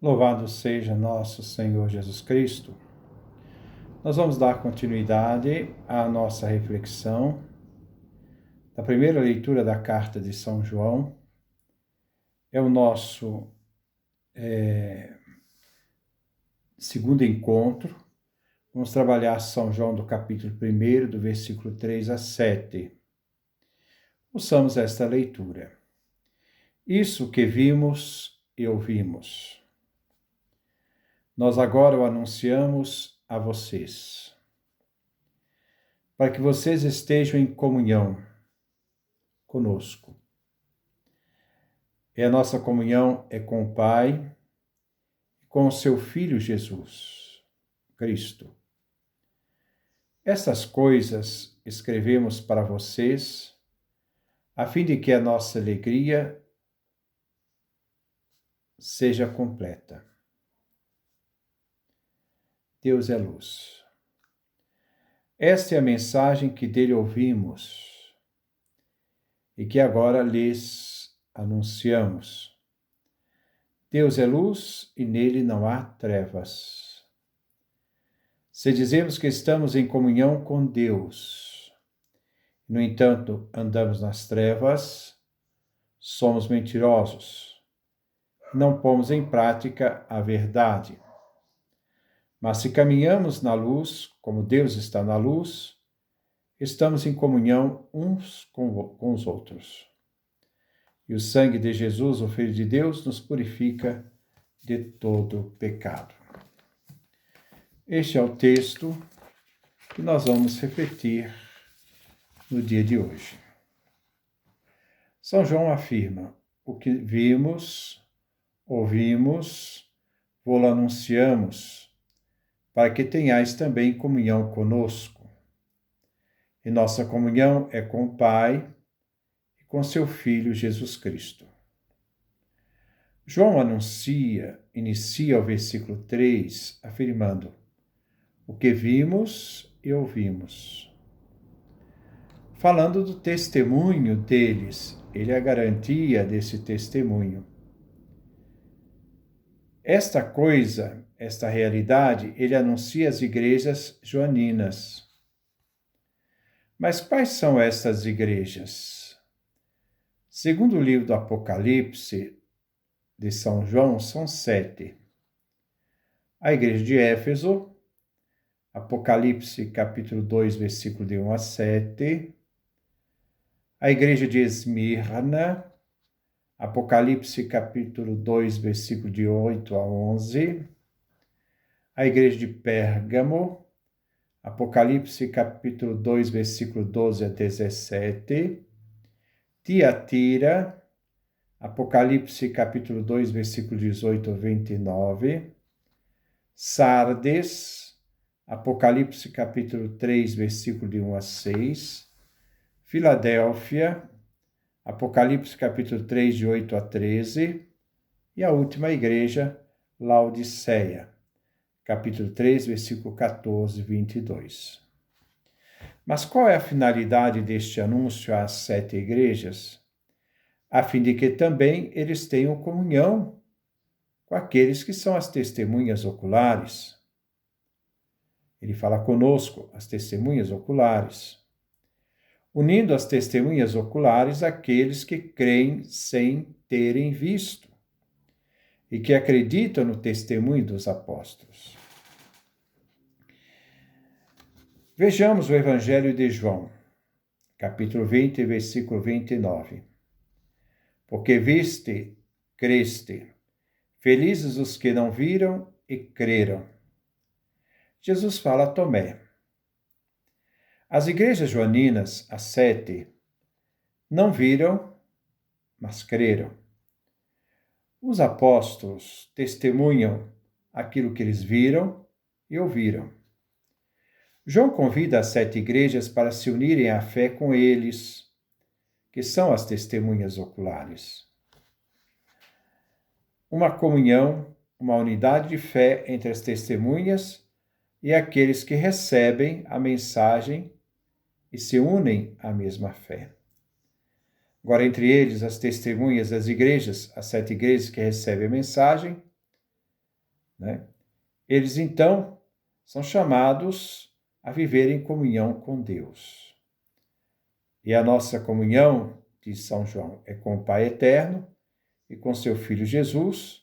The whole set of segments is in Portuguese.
Louvado seja nosso Senhor Jesus Cristo. Nós vamos dar continuidade à nossa reflexão da primeira leitura da carta de São João. É o nosso segundo encontro. Vamos trabalhar São João do capítulo 1, do versículo 3 a 7. Ouçamos esta leitura. Isso que vimos e ouvimos, nós agora o anunciamos a vocês, para que vocês estejam em comunhão conosco. E a nossa comunhão é com o Pai e com o seu Filho Jesus, Cristo. Essas coisas escrevemos para vocês, a fim de que a nossa alegria seja completa. Deus é luz. Esta é a mensagem que dele ouvimos e que agora lhes anunciamos. Deus é luz e nele não há trevas. Se dizemos que estamos em comunhão com Deus, no entanto andamos nas trevas, somos mentirosos. Não pomos em prática a verdade. Mas se caminhamos na luz, como Deus está na luz, estamos em comunhão uns com os outros. E o sangue de Jesus, o Filho de Deus, nos purifica de todo pecado. Este é o texto que nós vamos refletir no dia de hoje. São João afirma: o que vimos, ouvimos, vô-lo anunciamos, para que tenhais também comunhão conosco. E nossa comunhão é com o Pai e com seu Filho Jesus Cristo. João inicia o versículo 3, afirmando: o que vimos e ouvimos. Falando do testemunho deles, ele é a garantia desse testemunho. Esta realidade, ele anuncia às igrejas joaninas. Mas quais são estas igrejas? Segundo o livro do Apocalipse de São João, são 7. A igreja de Éfeso, Apocalipse capítulo 2, versículo de 1 a 7. A igreja de Esmirna, Apocalipse capítulo 2, versículo de 8 a 11. A igreja de Pérgamo, Apocalipse capítulo 2, versículo 12 a 17. Tiatira, Apocalipse capítulo 2, versículo 18 a 29. Sardes, Apocalipse capítulo 3, versículo de 1 a 6. Filadélfia, Apocalipse capítulo 3, de 8 a 13. E a última igreja, Laodiceia, capítulo 3, versículo 14, 22. Mas qual é a finalidade deste anúncio às 7 igrejas? A fim de que também eles tenham comunhão com aqueles que são as testemunhas oculares. Ele fala conosco, as testemunhas oculares, unindo as testemunhas oculares àqueles que creem sem terem visto e que acreditam no testemunho dos apóstolos. Vejamos o Evangelho de João, capítulo 20, versículo 29. Porque viste, creste, felizes os que não viram e creram. Jesus fala a Tomé. As igrejas joaninas, as 7, não viram, mas creram. Os apóstolos testemunham aquilo que eles viram e ouviram. João convida as 7 igrejas para se unirem à fé com eles, que são as testemunhas oculares. Uma comunhão, uma unidade de fé entre as testemunhas e aqueles que recebem a mensagem e se unem à mesma fé. Agora, entre eles, as testemunhas das igrejas, as 7 igrejas que recebem a mensagem, né? Eles, então, são chamados a viver em comunhão com Deus. E a nossa comunhão, diz São João, é com o Pai Eterno e com seu Filho Jesus,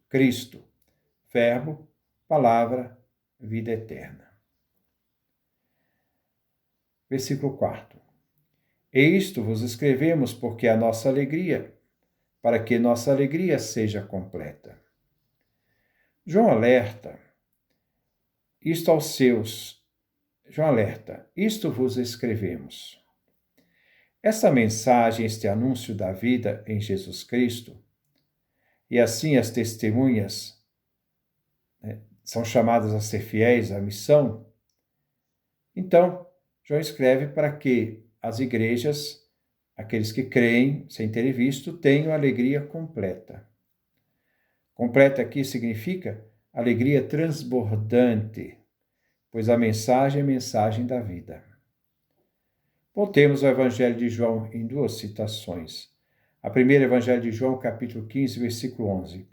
Cristo, Verbo, Palavra, vida eterna. Versículo 4. E isto vos escrevemos porque a nossa alegria, para que nossa alegria seja completa. João alerta, isto vos escrevemos. Essa mensagem, este anúncio da vida em Jesus Cristo, e assim as testemunhas, são chamadas a ser fiéis à missão. Então, João escreve para que as igrejas, aqueles que creem sem terem visto, tenham alegria completa. Completa aqui significa alegria transbordante, pois a mensagem é a mensagem da vida. Voltemos ao Evangelho de João em duas citações. A primeira, Evangelho de João, capítulo 15, versículo 11.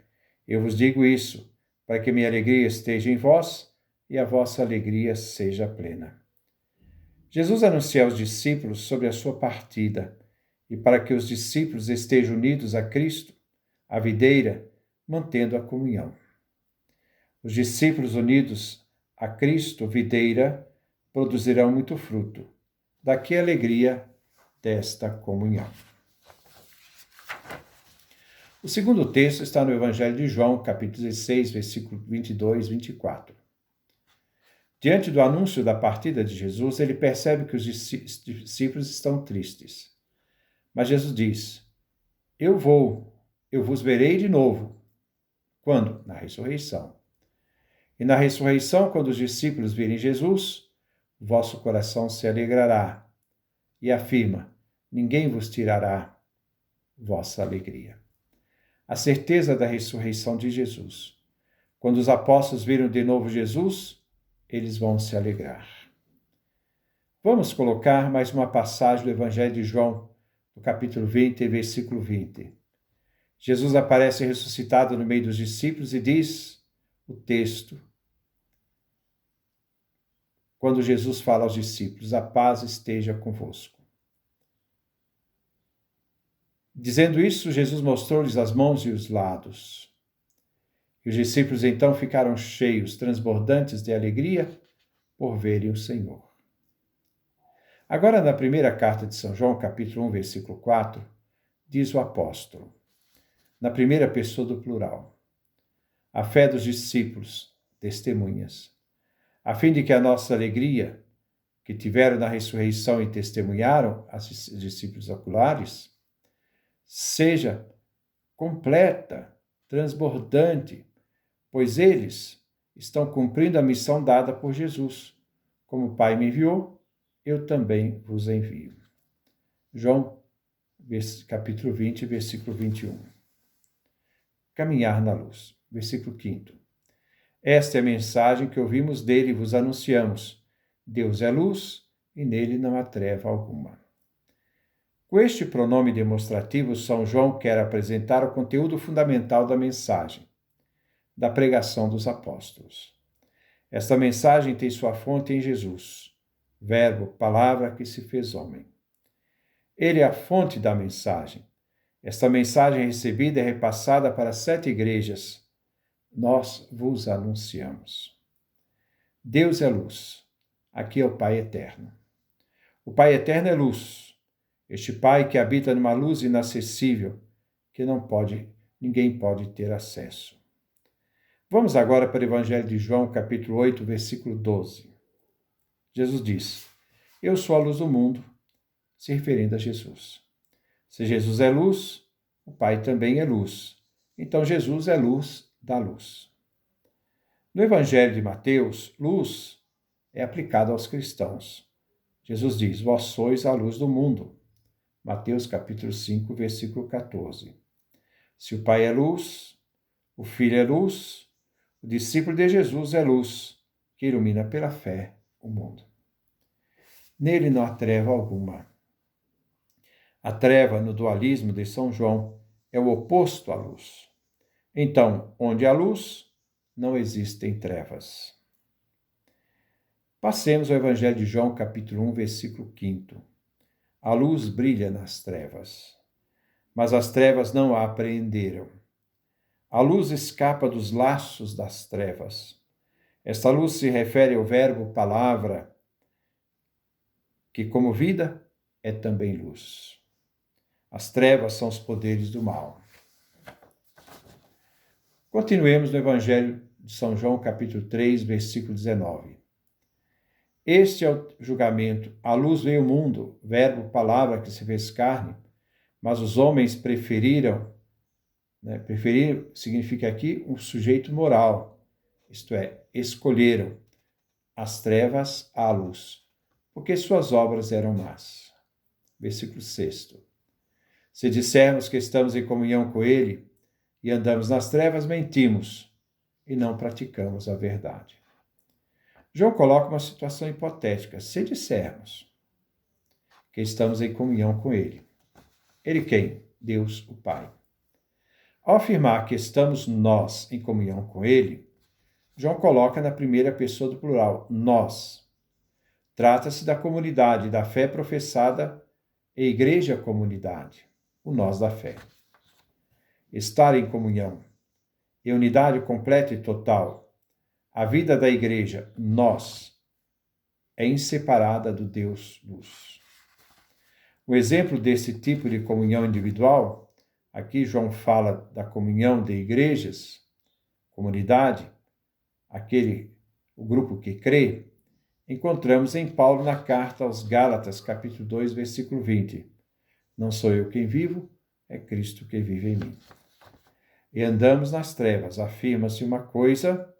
Eu vos digo isso, para que minha alegria esteja em vós e a vossa alegria seja plena. Jesus anuncia aos discípulos sobre a sua partida, e para que os discípulos estejam unidos a Cristo, a videira, mantendo a comunhão. Os discípulos unidos a Cristo, videira, produzirão muito fruto. Daqui a alegria desta comunhão. O segundo texto está no Evangelho de João, capítulo 16, versículo 22 e 24. Diante do anúncio da partida de Jesus, ele percebe que os discípulos estão tristes. Mas Jesus diz: eu vos verei de novo. Quando? Na ressurreição. E na ressurreição, quando os discípulos virem Jesus, o vosso coração se alegrará. E afirma: ninguém vos tirará vossa alegria. A certeza da ressurreição de Jesus. Quando os apóstolos viram de novo Jesus, eles vão se alegrar. Vamos colocar mais uma passagem do Evangelho de João, no capítulo 20, versículo 20. Jesus aparece ressuscitado no meio dos discípulos e diz o texto, quando Jesus fala aos discípulos: a paz esteja convosco. Dizendo isso, Jesus mostrou-lhes as mãos e os lados. E os discípulos então ficaram cheios, transbordantes de alegria por verem o Senhor. Agora, na primeira carta de São João, capítulo 1, versículo 4, diz o apóstolo, na primeira pessoa do plural: a fé dos discípulos, testemunhas, a fim de que a nossa alegria, que tiveram na ressurreição e testemunharam os discípulos oculares, seja completa, transbordante, pois eles estão cumprindo a missão dada por Jesus. Como o Pai me enviou, eu também vos envio. João, capítulo 20, versículo 21. Caminhar na luz. Versículo 5. Esta é a mensagem que ouvimos dele e vos anunciamos. Deus é luz e nele não há treva alguma. Com este pronome demonstrativo, São João quer apresentar o conteúdo fundamental da mensagem, da pregação dos apóstolos. Esta mensagem tem sua fonte em Jesus, Verbo, palavra que se fez homem. Ele é a fonte da mensagem. Esta mensagem recebida é repassada para 7 igrejas. Nós vos anunciamos. Deus é luz. Aqui é o Pai Eterno. O Pai Eterno é luz. Este Pai que habita numa luz inacessível, que ninguém pode ter acesso. Vamos agora para o Evangelho de João, capítulo 8, versículo 12. Jesus diz: eu sou a luz do mundo, se referindo a Jesus. Se Jesus é luz, o Pai também é luz. Então Jesus é luz da luz. No Evangelho de Mateus, luz é aplicado aos cristãos. Jesus diz: vós sois a luz do mundo. Mateus capítulo 5, versículo 14. Se o Pai é luz, o Filho é luz, o discípulo de Jesus é luz, que ilumina pela fé o mundo. Nele não há treva alguma. A treva, no dualismo de São João, é o oposto à luz. Então, onde há luz, não existem trevas. Passemos ao Evangelho de João, capítulo 1, versículo 5. A luz brilha nas trevas, mas as trevas não a apreenderam. A luz escapa dos laços das trevas. Esta luz se refere ao verbo palavra, que como vida é também luz. As trevas são os poderes do mal. Continuemos no Evangelho de São João, capítulo 3, versículo 19. Este é o julgamento. A luz veio ao mundo, verbo, palavra que se fez carne, mas os homens preferiram, preferir significa aqui um sujeito moral, isto é, escolheram as trevas à luz, porque suas obras eram más. Versículo 6. Se dissermos que estamos em comunhão com ele e andamos nas trevas, mentimos e não praticamos a verdade. João coloca uma situação hipotética. Se dissermos que estamos em comunhão com ele. Ele quem? Deus, o Pai. Ao afirmar que estamos nós em comunhão com ele, João coloca na primeira pessoa do plural, nós. Trata-se da comunidade da fé professada e igreja comunidade, o nós da fé. Estar em comunhão, em unidade completa e total. A vida da igreja, nós, é inseparada do Deus luz. O exemplo desse tipo de comunhão individual, aqui João fala da comunhão de igrejas, comunidade, o grupo que crê, encontramos em Paulo na carta aos Gálatas, capítulo 2, versículo 20. Não sou eu quem vivo, é Cristo que vive em mim. E andamos nas trevas, afirma-se uma coisa,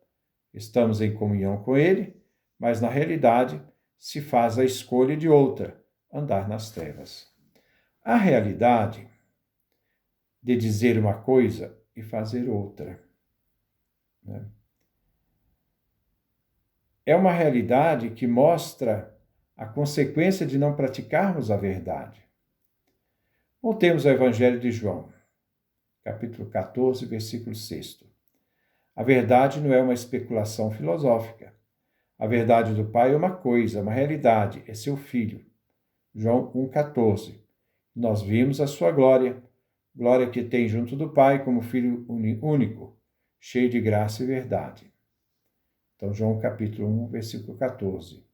estamos em comunhão com ele, mas na realidade se faz a escolha de outra, andar nas trevas. A realidade de dizer uma coisa e fazer outra, né? É uma realidade que mostra a consequência de não praticarmos a verdade. Voltemos ao Evangelho de João, capítulo 14, versículo 6. A verdade não é uma especulação filosófica. A verdade do Pai é uma coisa, uma realidade, é seu Filho. João 1,14. Nós vimos a sua glória, glória que tem junto do Pai como Filho único, cheio de graça e verdade. Então, João capítulo 1, versículo 14.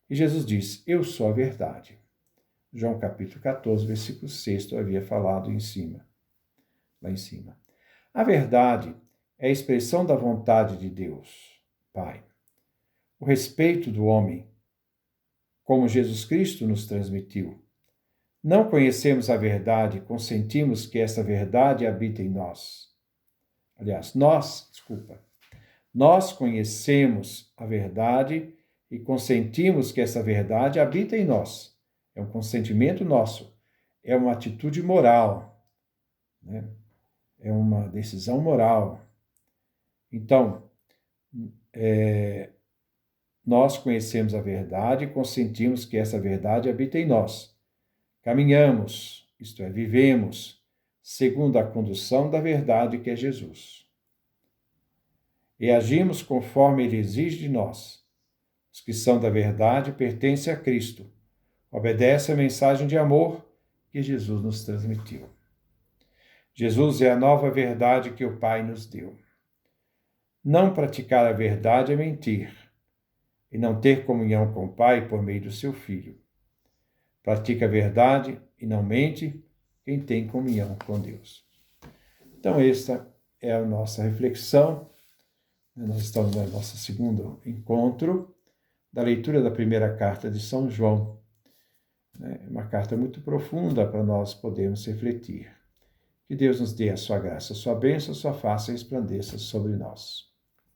E Jesus diz, eu sou a verdade. João capítulo 14, versículo 6, eu havia falado lá em cima. A verdade é a expressão da vontade de Deus, Pai. O respeito do homem, como Jesus Cristo nos transmitiu. Não conhecemos a verdade, consentimos que essa verdade habita em nós. Aliás, nós conhecemos a verdade e consentimos que essa verdade habita em nós. É um consentimento nosso, é uma atitude moral, né? É uma decisão moral. Então, nós conhecemos a verdade e consentimos que essa verdade habita em nós. Caminhamos, isto é, vivemos, segundo a condução da verdade que é Jesus. E agimos conforme ele exige de nós. Os que são da verdade pertencem a Cristo. Obedecem à mensagem de amor que Jesus nos transmitiu. Jesus é a nova verdade que o Pai nos deu. Não praticar a verdade é mentir, e não ter comunhão com o Pai por meio do seu Filho. Pratica a verdade e não mente quem tem comunhão com Deus. Então, esta é a nossa reflexão. Nós estamos no nosso segundo encontro da leitura da primeira carta de São João. É uma carta muito profunda para nós podermos refletir. Que Deus nos dê a sua graça, a sua bênção, a sua face resplandeça sobre nós.